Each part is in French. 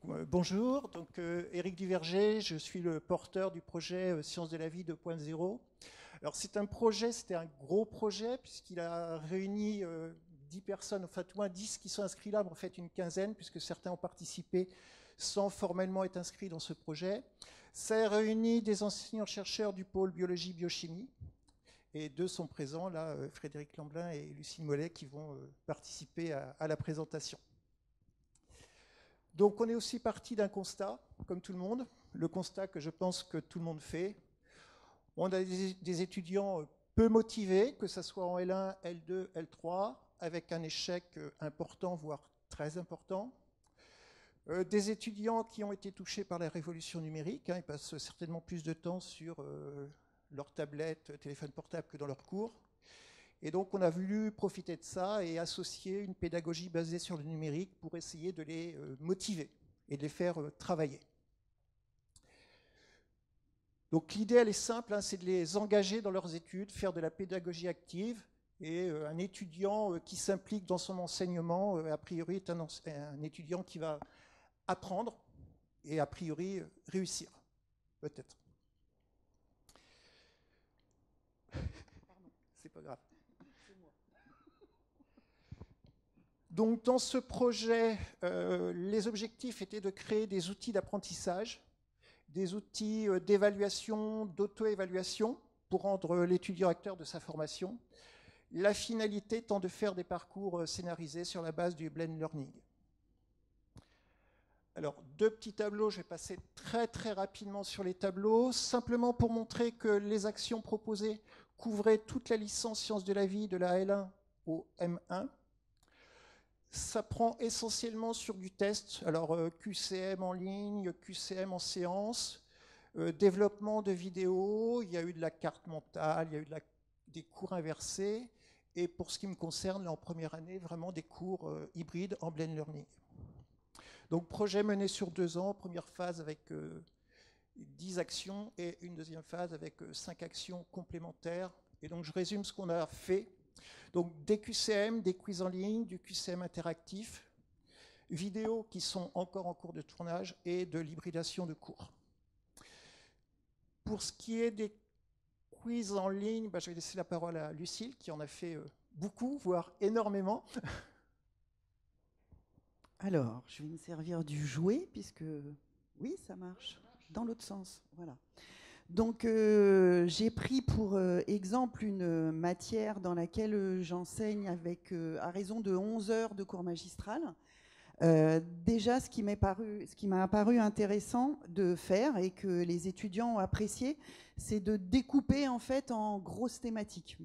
Bonjour, Éric Duverger, je suis le porteur du projet Sciences de la vie 2.0. Alors c'était un gros projet puisqu'il a réuni 10 personnes, enfin tout moins 10 qui sont inscrits là, mais en fait une quinzaine puisque certains ont participé sans formellement être inscrits dans ce projet. Ça a réuni des enseignants-chercheurs du pôle biologie-biochimie et deux sont présents là, Frédéric Lamblin et Lucille Mollet qui vont participer à la présentation. Donc on est aussi parti d'un constat, comme tout le monde, le constat que je pense que tout le monde fait. On a des étudiants peu motivés, que ce soit en L1, L2, L3, avec un échec important, voire très important. Des étudiants qui ont été touchés par la révolution numérique, ils passent certainement plus de temps sur leur tablette, téléphone portable que dans leurs cours. Et donc, on a voulu profiter de ça et associer une pédagogie basée sur le numérique pour essayer de les motiver et de les faire travailler. Donc, l'idée, elle est simple, c'est de les engager dans leurs études, faire de la pédagogie active. Et un étudiant qui s'implique dans son enseignement, a priori, est un étudiant qui va apprendre et, a priori, réussir, peut-être. C'est pas grave. Donc, dans ce projet, les objectifs étaient de créer des outils d'apprentissage, des outils d'évaluation, d'auto-évaluation pour rendre l'étudiant acteur de sa formation. La finalité étant de faire des parcours scénarisés sur la base du blended learning. Alors, deux petits tableaux, je vais passer très très rapidement sur les tableaux, simplement pour montrer que les actions proposées couvraient toute la licence sciences de la vie de la L1 au M1. Ça prend essentiellement sur du test, alors QCM en ligne, QCM en séance, développement de vidéos, il y a eu de la carte mentale, il y a eu des cours inversés, et pour ce qui me concerne, en première année, vraiment des cours hybrides en blended learning. Donc projet mené sur 2 ans, première phase avec 10 actions et une deuxième phase avec 5 actions complémentaires. Et donc je résume ce qu'on a fait. Donc des QCM, des quiz en ligne, du QCM interactif, vidéos qui sont encore en cours de tournage et de l'hybridation de cours. Pour ce qui est des quiz en ligne, je vais laisser la parole à Lucille qui en a fait beaucoup, voire énormément. Alors, je vais me servir du jouet puisque oui, ça marche dans l'autre sens. Voilà. Donc, j'ai pris pour exemple une matière dans laquelle j'enseigne à raison de 11 heures de cours magistral. Déjà, ce qui m'a apparu intéressant de faire et que les étudiants ont apprécié, c'est de découper en fait en grosses thématiques.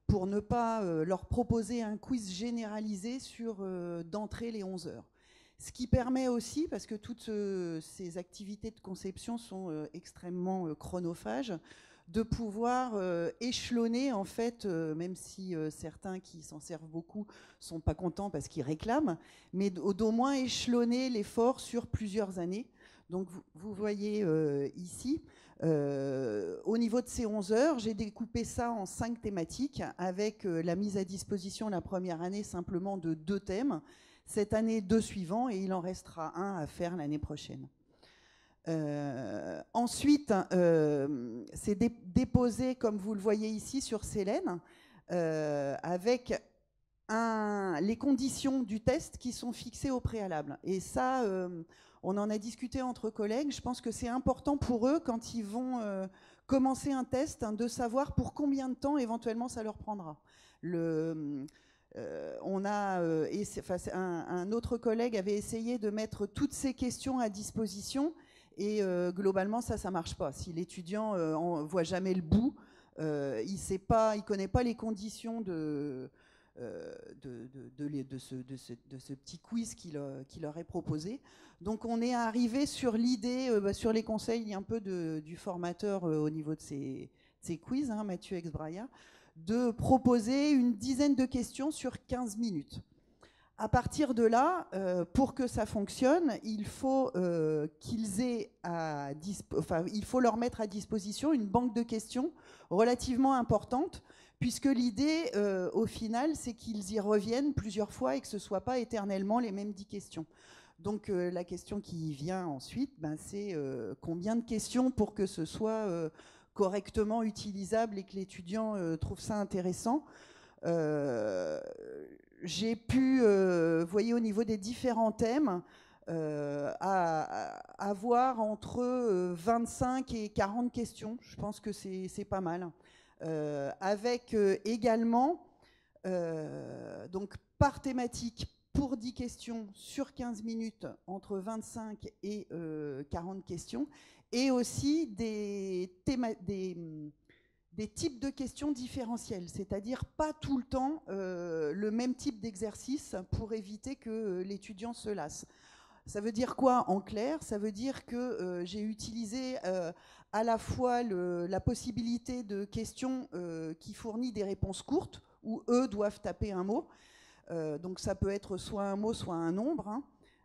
Pour ne pas leur proposer un quiz généralisé sur d'entrée les 11 heures. Ce qui permet aussi, parce que toutes ces activités de conception sont extrêmement chronophages, de pouvoir échelonner, en fait, même si certains qui s'en servent beaucoup ne sont pas contents parce qu'ils réclament, mais d'au moins échelonner l'effort sur plusieurs années. Donc vous voyez ici, au niveau de ces 11 heures, j'ai découpé ça en 5 thématiques avec la mise à disposition la première année simplement de 2 thèmes. Cette année, 2 suivants et il en restera un à faire l'année prochaine. Ensuite, c'est déposé, comme vous le voyez ici, sur Célène, avec les conditions du test qui sont fixées au préalable. Et ça, on en a discuté entre collègues. Je pense que c'est important pour eux, quand ils vont commencer un test, de savoir pour combien de temps éventuellement ça leur prendra. Un autre collègue avait essayé de mettre toutes ces questions à disposition et globalement ça ne marche pas. Si l'étudiant ne voit jamais le bout, il ne connaît pas les conditions de ce petit quiz qui leur est proposé. Donc on est arrivé sur l'idée, sur les conseils un peu du formateur au niveau de ces quiz, Mathieu Exbraya, de proposer une dizaine de questions sur 15 minutes. À partir de là, pour que ça fonctionne, il faut il faut leur mettre à disposition une banque de questions relativement importante, puisque l'idée, au final, c'est qu'ils y reviennent plusieurs fois et que ce ne soit pas éternellement les mêmes 10 questions. Donc la question qui vient ensuite, c'est combien de questions pour que ce soit correctement utilisable et que l'étudiant trouve ça intéressant. J'ai pu, vous voyez, au niveau des différents thèmes, avoir entre 25 et 40 questions. Je pense que c'est pas mal. Avec également, donc par thématique, pour 10 questions sur 15 minutes, entre 25 et 40 questions, et aussi des types de questions différentielles, c'est-à-dire pas tout le temps le même type d'exercice pour éviter que l'étudiant se lasse. Ça veut dire quoi en clair? Ça veut dire que j'ai utilisé à la fois la possibilité de questions qui fournit des réponses courtes, où eux doivent taper un mot. Donc ça peut être soit un mot, soit un nombre. Hein.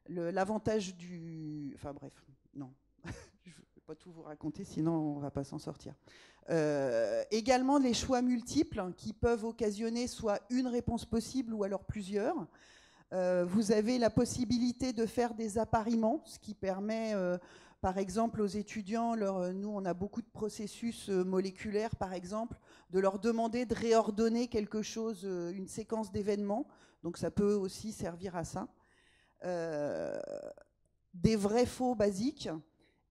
L'avantage du... Enfin bref, non. Je ne vais pas tout vous raconter, sinon on ne va pas s'en sortir. Également les choix multiples qui peuvent occasionner soit une réponse possible ou alors plusieurs. Vous avez la possibilité de faire des appariements, ce qui permet, par exemple, aux étudiants, nous on a beaucoup de processus moléculaires, par exemple, de leur demander de réordonner quelque chose, une séquence d'événements. Donc ça peut aussi servir à ça. Des vrais-faux basiques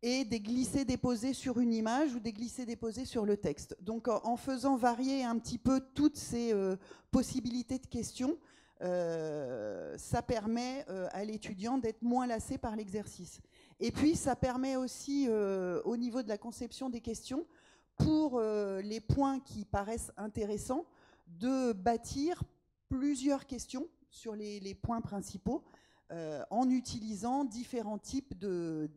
et des glissés-déposés sur une image ou des glissés-déposés sur le texte. Donc en faisant varier un petit peu toutes ces possibilités de questions, ça permet à l'étudiant d'être moins lassé par l'exercice. Et puis ça permet aussi au niveau de la conception des questions, pour les points qui paraissent intéressants, de bâtir plusieurs questions sur les points principaux en utilisant différents types de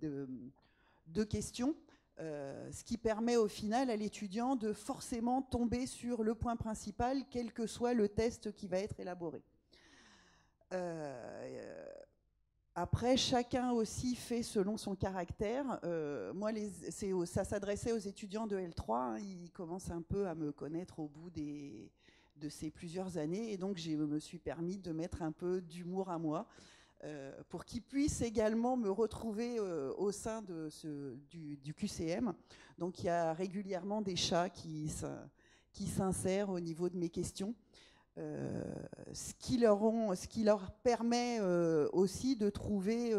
questions, ce qui permet au final à l'étudiant de forcément tomber sur le point principal, quel que soit le test qui va être élaboré. Après, chacun aussi fait selon son caractère. Moi, ça s'adressait aux étudiants de L3. Hein, ils commencent un peu à me connaître au bout de ces plusieurs années. Et donc, je me suis permis de mettre un peu d'humour à moi pour qu'ils puissent également me retrouver au sein du QCM. Donc, il y a régulièrement des chats qui s'insèrent au niveau de mes questions. Ce qui leur permet aussi de trouver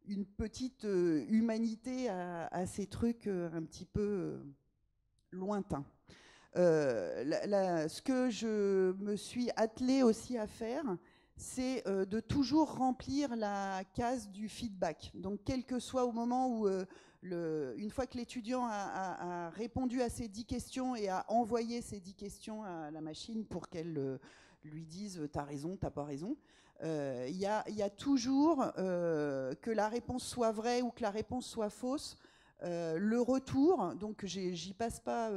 une petite humanité à ces trucs un petit peu lointains. Ce que je me suis attelée aussi à faire, c'est de toujours remplir la case du feedback. Donc, quel que soit au moment où, une fois que l'étudiant a répondu à ces 10 questions et a envoyé ces 10 questions à la machine pour qu'elle lui dise « t'as raison, t'as pas raison », il y a toujours, que la réponse soit vraie ou que la réponse soit fausse, le retour, donc j'y passe pas...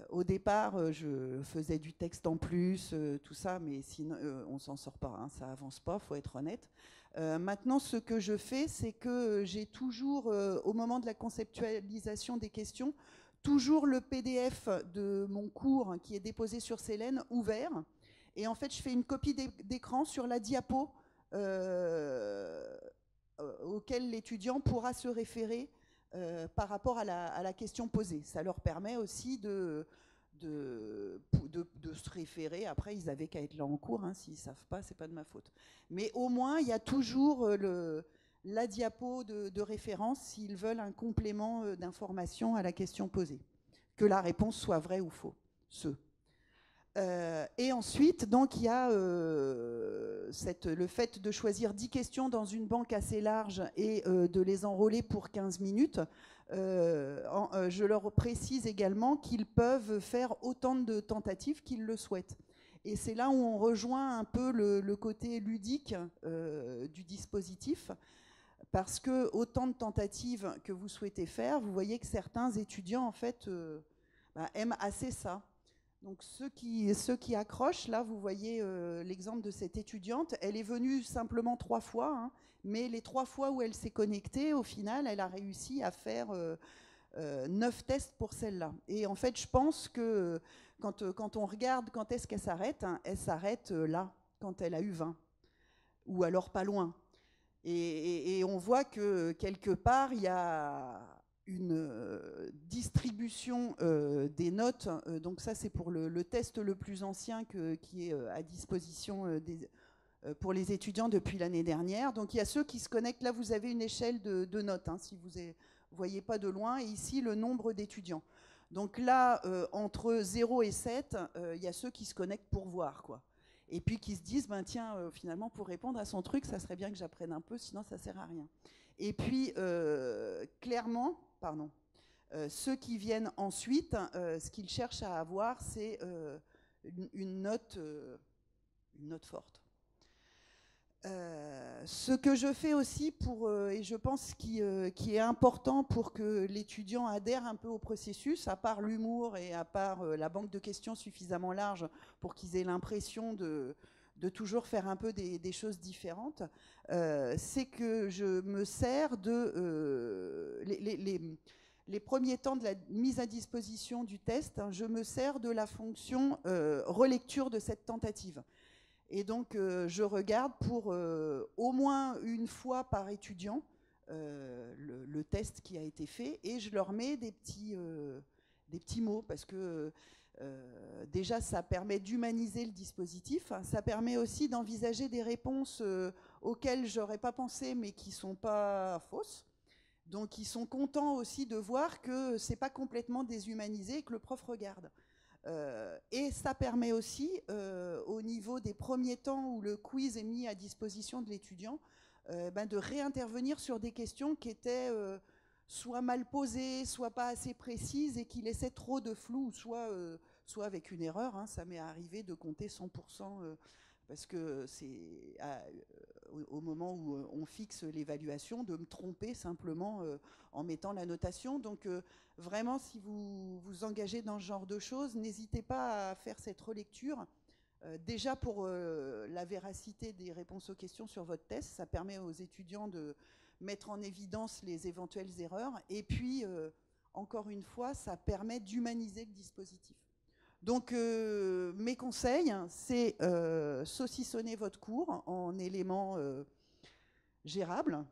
au départ, je faisais du texte en plus, tout ça, mais sinon, on s'en sort pas, hein, ça avance pas, faut être honnête. Maintenant, ce que je fais, c'est que j'ai toujours, au moment de la conceptualisation des questions, toujours le PDF de mon cours qui est déposé sur Célène ouvert. Et en fait, je fais une copie d'écran sur la diapo auquel l'étudiant pourra se référer par rapport à la question posée. Ça leur permet aussi de se référer. Après, ils n'avaient qu'à être là en cours. Hein. S'ils ne savent pas, ce n'est pas de ma faute. Mais au moins, il y a toujours la diapo de référence s'ils veulent un complément d'information à la question posée. Que la réponse soit vraie ou fausse. Et ensuite, donc, il y a le fait de choisir 10 questions dans une banque assez large et de les enrôler pour 15 minutes. Je leur précise également qu'ils peuvent faire autant de tentatives qu'ils le souhaitent. Et c'est là où on rejoint un peu le côté ludique du dispositif, parce que autant de tentatives que vous souhaitez faire, vous voyez que certains étudiants, en fait, aiment assez ça. Donc ceux qui accrochent, là vous voyez l'exemple de cette étudiante, elle est venue simplement 3 fois, hein, mais les 3 fois où elle s'est connectée, au final, elle a réussi à faire 9 tests pour celle-là. Et en fait, je pense que quand on regarde quand est-ce qu'elle s'arrête, hein, elle s'arrête là, quand elle a eu 20, ou alors pas loin. Et on voit que quelque part, il y a une distribution des notes. Donc ça, c'est pour le test le plus ancien qui est à disposition pour les étudiants depuis l'année dernière. Donc il y a ceux qui se connectent. Là, vous avez une échelle de notes, hein, si vous ne voyez pas de loin. Et ici, le nombre d'étudiants. Donc là, entre 0 et 7, il y a ceux qui se connectent pour voir, quoi. Et puis qui se disent, ben tiens, finalement, pour répondre à son truc, ça serait bien que j'apprenne un peu, sinon ça ne sert à rien. Et puis, clairement, ceux qui viennent ensuite, ce qu'ils cherchent à avoir, c'est une note forte. Ce que je fais aussi et je pense qui est important pour que l'étudiant adhère un peu au processus, à part l'humour et à part la banque de questions suffisamment large pour qu'ils aient l'impression de toujours faire un peu des choses différentes, c'est que je me sers les premiers temps de la mise à disposition du test, hein, je me sers de la fonction relecture de cette tentative. Et donc, je regarde pour au moins une fois par étudiant le test qui a été fait et je leur mets des petits mots parce que déjà, ça permet d'humaniser le dispositif. Ça permet aussi d'envisager des réponses auxquelles je n'aurais pas pensé mais qui ne sont pas fausses. Donc, ils sont contents aussi de voir que ce n'est pas complètement déshumanisé et que le prof regarde. Et ça permet aussi, au niveau des premiers temps où le quiz est mis à disposition de l'étudiant, de réintervenir sur des questions qui étaient soit mal posées, soit pas assez précises et qui laissaient trop de flou, soit avec une erreur. Hein, ça m'est arrivé de compter 100%, parce que c'est au moment où on fixe l'évaluation, de me tromper simplement en mettant la notation. Donc vraiment, si vous vous engagez dans ce genre de choses, n'hésitez pas à faire cette relecture. Déjà pour la véracité des réponses aux questions sur votre test, ça permet aux étudiants de mettre en évidence les éventuelles erreurs. Et puis, encore une fois, ça permet d'humaniser le dispositif. Donc, mes conseils, c'est saucissonner votre cours en éléments gérables.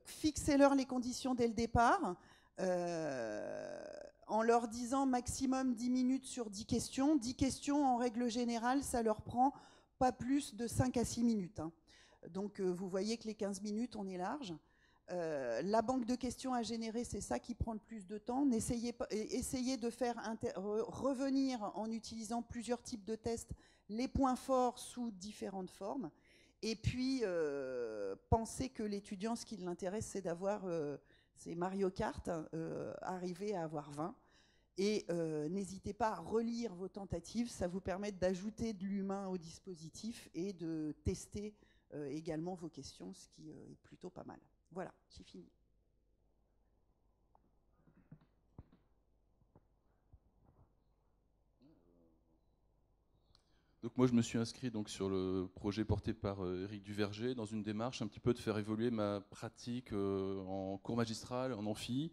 Fixez-leur les conditions dès le départ, en leur disant maximum 10 minutes sur 10 questions. 10 questions, en règle générale, ça leur prend pas plus de 5 à 6 minutes. Hein. Donc, vous voyez que les 15 minutes, on est large. La banque de questions à générer, c'est ça qui prend le plus de temps. Essayez de faire revenir, en utilisant plusieurs types de tests, les points forts sous différentes formes. Et puis, pensez que l'étudiant, ce qui l'intéresse, c'est d'avoir, c'est Mario Kart, arriver à avoir 20. Et n'hésitez pas à relire vos tentatives, ça vous permet d'ajouter de l'humain au dispositif et de tester également vos questions, ce qui est plutôt pas mal. Voilà, j'ai fini. Donc moi, je me suis inscrit donc sur le projet porté par Éric Duverger dans une démarche un petit peu de faire évoluer ma pratique en cours magistral, en amphi,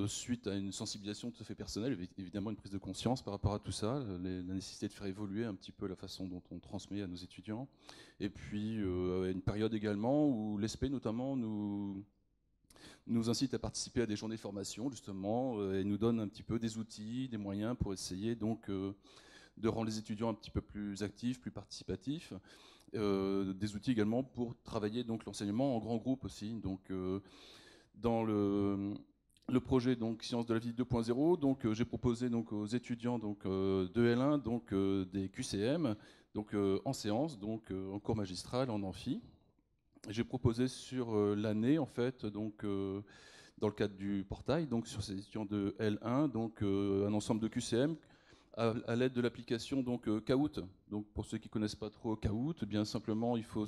suite à une sensibilisation tout à fait personnelle, évidemment une prise de conscience par rapport à tout ça, la nécessité de faire évoluer un petit peu la façon dont on transmet à nos étudiants. Et puis une période également où l'ESPE notamment nous incite à participer à des journées de formation justement et nous donne un petit peu des outils, des moyens pour essayer donc de rendre les étudiants un petit peu plus actifs, plus participatifs. Des outils également pour travailler donc l'enseignement en grand groupe aussi. Donc dans le projet donc Sciences de la vie 2.0, donc j'ai proposé donc aux étudiants donc de L1 donc des QCM donc en séance, donc en cours magistral, en amphi. J'ai proposé sur l'année en fait donc dans le cadre du portail donc sur ces étudiants de L1 donc un ensemble de QCM à l'aide de l'application donc Kahoot. Donc pour ceux qui connaissent pas trop Kahoot, eh bien simplement il faut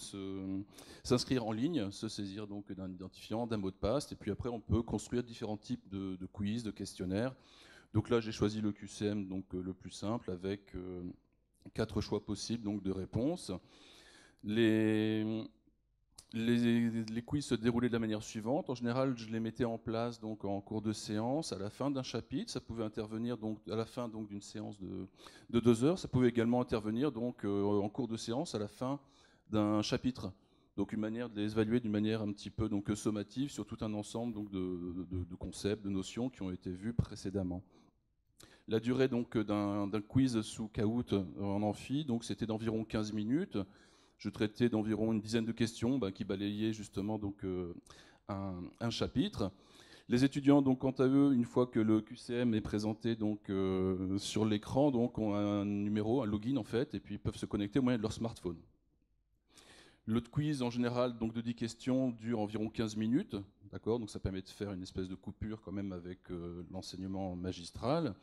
s'inscrire en ligne, se saisir donc d'un identifiant, d'un mot de passe, et puis après on peut construire différents types de quiz, de questionnaires. Donc là j'ai choisi le QCM donc le plus simple avec 4 choix possibles donc de réponses. Les quiz se déroulaient de la manière suivante. En général, je les mettais en place donc en cours de séance, à la fin d'un chapitre. Ça pouvait intervenir donc à la fin donc d'une séance de 2 heures. Ça pouvait également intervenir donc en cours de séance à la fin d'un chapitre. Donc une manière de les évaluer d'une manière un petit peu donc, sommative sur tout un ensemble donc, de concepts, de notions qui ont été vus précédemment. La durée donc d'un quiz sous Kahoot en amphi, donc c'était d'environ 15 minutes. Je traitais d'environ une dizaine de questions qui balayaient justement donc, un chapitre. Les étudiants, donc, quant à eux, une fois que le QCM est présenté donc, sur l'écran, donc, ont un numéro, un login en fait, et puis ils peuvent se connecter au moyen de leur smartphone. Le quiz, en général, donc, de 10 questions, dure environ 15 minutes. D'accord, donc ça permet de faire une espèce de coupure quand même avec l'enseignement magistral.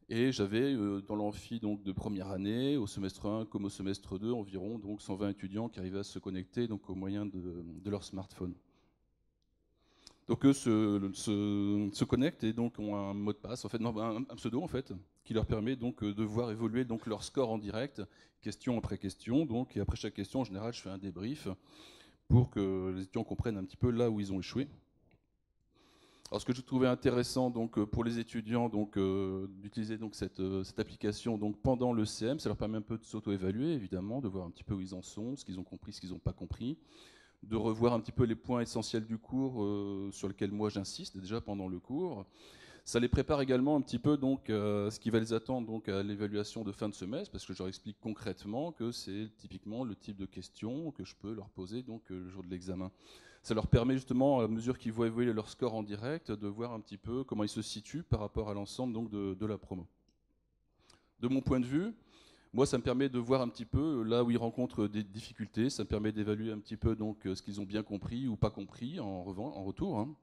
Et j'avais dans l'amphi donc, de première année, au semestre 1 comme au semestre 2, environ donc, 120 étudiants qui arrivaient à se connecter donc, au moyen de leur smartphone. Donc eux se connectent et donc ont un mot de passe, en fait, non, un pseudo en fait, qui leur permet donc de voir évoluer donc leur score en direct, question après question. Donc, et après chaque question, en général, je fais un débrief pour que les étudiants comprennent un petit peu là où ils ont échoué. Alors, ce que je trouvais intéressant donc, pour les étudiants d'utiliser donc, cette application donc, pendant le CM, ça leur permet un peu de s'auto-évaluer, évidemment, de voir un petit peu où ils en sont, ce qu'ils ont compris, ce qu'ils n'ont pas compris, de revoir un petit peu les points essentiels du cours sur lesquels moi j'insiste déjà pendant le cours. Ça les prépare également un petit peu donc, ce qui va les attendre donc, à l'évaluation de fin de semestre, parce que je leur explique concrètement que c'est typiquement le type de questions que je peux leur poser donc, le jour de l'examen. Ça leur permet justement, à mesure qu'ils voient évoluer leur score en direct, de voir un petit peu comment ils se situent par rapport à l'ensemble donc, de la promo. De mon point de vue, moi, ça me permet de voir un petit peu là où ils rencontrent des difficultés. Ça me permet d'évaluer un petit peu donc, ce qu'ils ont bien compris ou pas compris en retour. Hein.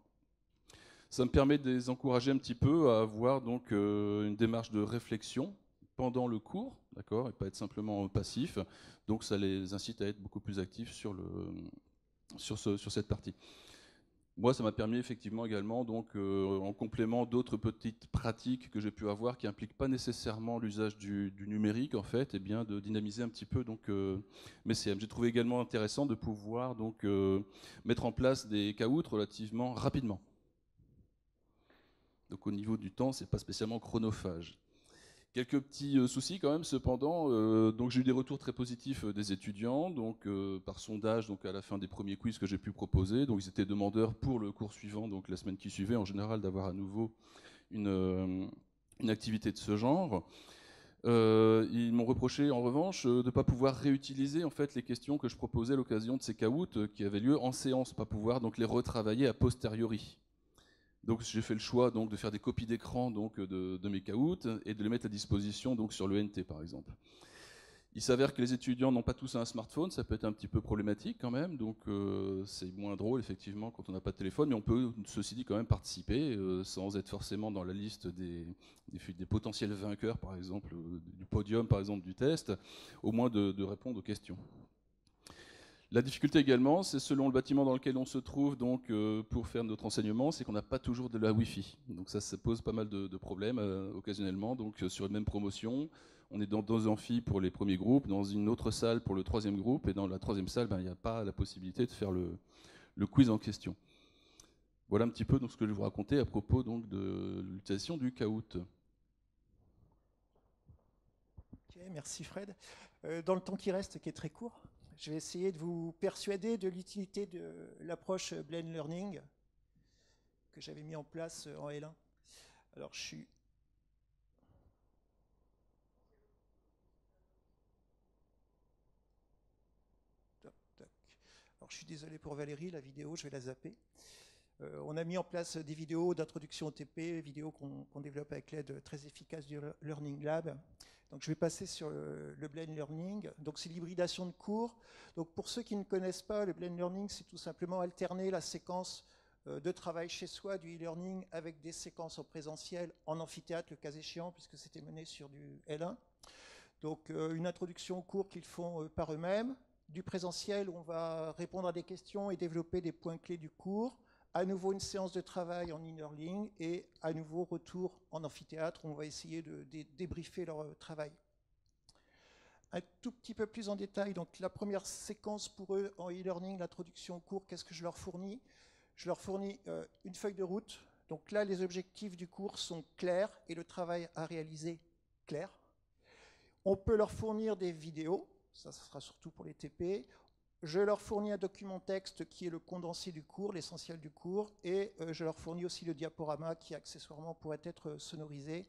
Ça me permet de les encourager un petit peu à avoir donc, une démarche de réflexion pendant le cours, d'accord, et pas être simplement passif. Donc ça les incite à être beaucoup plus actifs sur cette partie. Moi, ça m'a permis effectivement également, donc, en complément d'autres petites pratiques que j'ai pu avoir qui n'impliquent pas nécessairement l'usage du numérique, en fait, et bien de dynamiser un petit peu donc, mes CM. J'ai trouvé également intéressant de pouvoir donc, mettre en place des Kahoot relativement rapidement. Donc au niveau du temps, c'est pas spécialement chronophage. Quelques petits soucis quand même, cependant. Donc j'ai eu des retours très positifs des étudiants, donc par sondage, donc à la fin des premiers quiz que j'ai pu proposer. Donc ils étaient demandeurs pour le cours suivant, donc la semaine qui suivait, en général, d'avoir à nouveau une activité de ce genre. Ils m'ont reproché en revanche de ne pas pouvoir réutiliser en fait les questions que je proposais à l'occasion de ces Kahoot qui avaient lieu en séance, pas pouvoir donc les retravailler a posteriori. Donc j'ai fait le choix donc, de faire des copies d'écran donc, de mes Kahoot et de les mettre à disposition donc, sur le NT par exemple. Il s'avère que les étudiants n'ont pas tous un smartphone, ça peut être un petit peu problématique quand même, donc c'est moins drôle effectivement quand on n'a pas de téléphone, mais on peut ceci dit quand même participer sans être forcément dans la liste des potentiels vainqueurs par exemple, du podium par exemple du test, au moins de répondre aux questions. La difficulté également, c'est selon le bâtiment dans lequel on se trouve donc, pour faire notre enseignement, c'est qu'on n'a pas toujours de la Wi-Fi. Donc ça pose pas mal de problèmes occasionnellement. Donc sur une même promotion, on est dans 2 amphis pour les premiers groupes, dans une autre salle pour le 3e groupe, et dans la 3e salle, il n'y a pas la possibilité de faire le quiz en question. Voilà un petit peu donc, ce que je vais vous raconter à propos donc, de l'utilisation du Kahoot. Ok, merci Fred. Dans le temps qui reste, qui est très court, je vais essayer de vous persuader de l'utilité de l'approche Blend Learning que j'avais mis en place en L1. Alors je suis désolé pour Valérie, la vidéo, je vais la zapper. On a mis en place des vidéos d'introduction au TP, vidéos qu'on développe avec l'aide très efficace du Learning Lab. Donc je vais passer sur le Blend Learning. Donc c'est l'hybridation de cours. Donc pour ceux qui ne connaissent pas, le Blend Learning, c'est tout simplement alterner la séquence de travail chez soi, du e-learning, avec des séquences en présentiel, en amphithéâtre, le cas échéant, puisque c'était mené sur du L1. Donc une introduction au cours qu'ils font par eux-mêmes, du présentiel où on va répondre à des questions et développer des points clés du cours, à nouveau une séance de travail en e-learning et à nouveau retour en amphithéâtre où on va essayer de débriefer leur travail. Un tout petit peu plus en détail, donc la première séquence pour eux en e-learning, l'introduction au cours, qu'est-ce que je leur fournis? Je leur fournis une feuille de route. Donc là, les objectifs du cours sont clairs et le travail à réaliser clair. On peut leur fournir des vidéos ça sera surtout pour les TP. Je leur fournis un document texte qui est le condensé du cours, l'essentiel du cours, et je leur fournis aussi le diaporama qui accessoirement pourrait être sonorisé.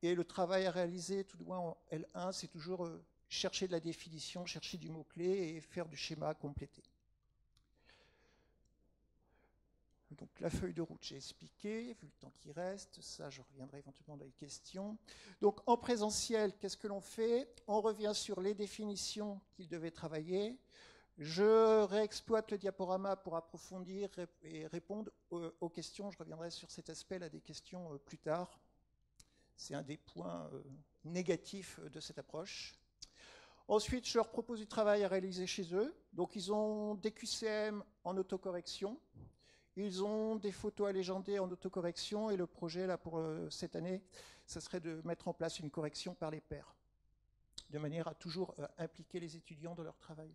Et le travail à réaliser, tout du moins en L1, c'est toujours chercher de la définition, chercher du mot-clé et faire du schéma complété. Donc la feuille de route, j'ai expliqué, vu le temps qui reste, ça je reviendrai éventuellement dans les questions. Donc en présentiel, qu'est-ce que l'on fait? On revient sur les définitions qu'ils devaient travailler. Je réexploite le diaporama pour approfondir et répondre aux questions. Je reviendrai sur cet aspect là des questions plus tard. C'est un des points négatifs de cette approche. Ensuite, je leur propose du travail à réaliser chez eux. Donc ils ont des QCM en autocorrection. Ils ont des photos à légender en autocorrection et le projet là pour cette année, ça serait de mettre en place une correction par les pairs, de manière à toujours impliquer les étudiants dans leur travail.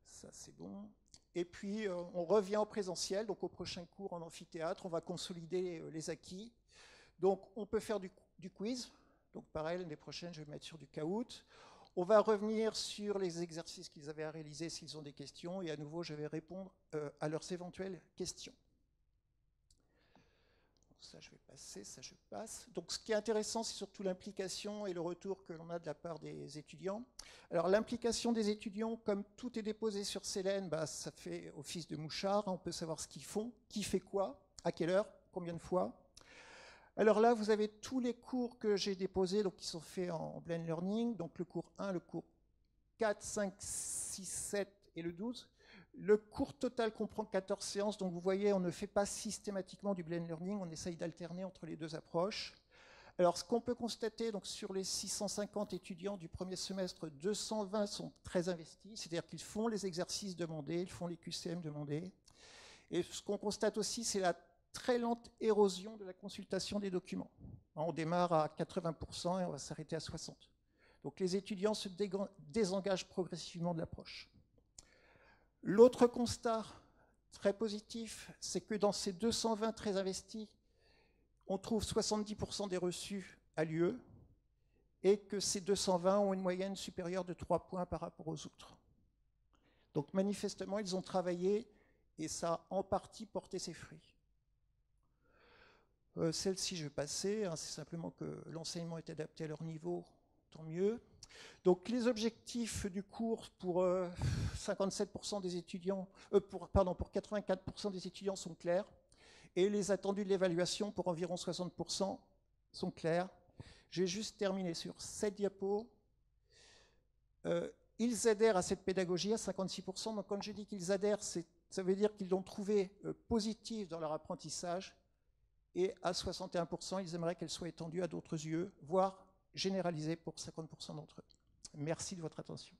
Ça c'est bon. Et puis on revient au présentiel, donc au prochain cours en amphithéâtre, on va consolider les acquis. Donc on peut faire du quiz, donc pareil l'année prochaine je vais mettre sur du Kahoot. On va revenir sur les exercices qu'ils avaient à réaliser s'ils ont des questions, et à nouveau, je vais répondre à leurs éventuelles questions. Ça, je vais passer, ça, je passe. Donc, ce qui est intéressant, c'est surtout l'implication et le retour que l'on a de la part des étudiants. Alors, l'implication des étudiants, comme tout est déposé sur Célène, bah, ça fait office de mouchard. On peut savoir ce qu'ils font, qui fait quoi, à quelle heure, combien de fois. Alors là, vous avez tous les cours que j'ai déposés, donc qui sont faits en blend learning, donc le cours 1, le cours 4, 5, 6, 7 et le 12. Le cours total comprend 14 séances, donc vous voyez, on ne fait pas systématiquement du blend learning, on essaye d'alterner entre les deux approches. Alors ce qu'on peut constater, donc sur les 650 étudiants du premier semestre, 220 sont très investis, c'est-à-dire qu'ils font les exercices demandés, ils font les QCM demandés. Et ce qu'on constate aussi, c'est la très lente érosion de la consultation des documents. On démarre à 80% et on va s'arrêter à 60%. Donc les étudiants se désengagent progressivement de l'approche. L'autre constat très positif, c'est que dans ces 220 très investis, on trouve 70% des reçus à l'UE et que ces 220 ont une moyenne supérieure de 3 points par rapport aux autres. Donc manifestement, ils ont travaillé et ça a en partie porté ses fruits. Celle-ci, je vais passer, hein, c'est simplement que l'enseignement est adapté à leur niveau, tant mieux. Donc les objectifs du cours pour 57% des étudiants, pour 84% des étudiants sont clairs, et les attendus de l'évaluation pour environ 60% sont clairs. Je vais juste terminer sur cette diapo. Ils adhèrent à cette pédagogie à 56%, donc quand je dis qu'ils adhèrent, ça veut dire qu'ils l'ont trouvé positif dans leur apprentissage, et à 61%, ils aimeraient qu'elle soit étendue à d'autres UE, voire généralisée pour 50% d'entre eux. Merci de votre attention.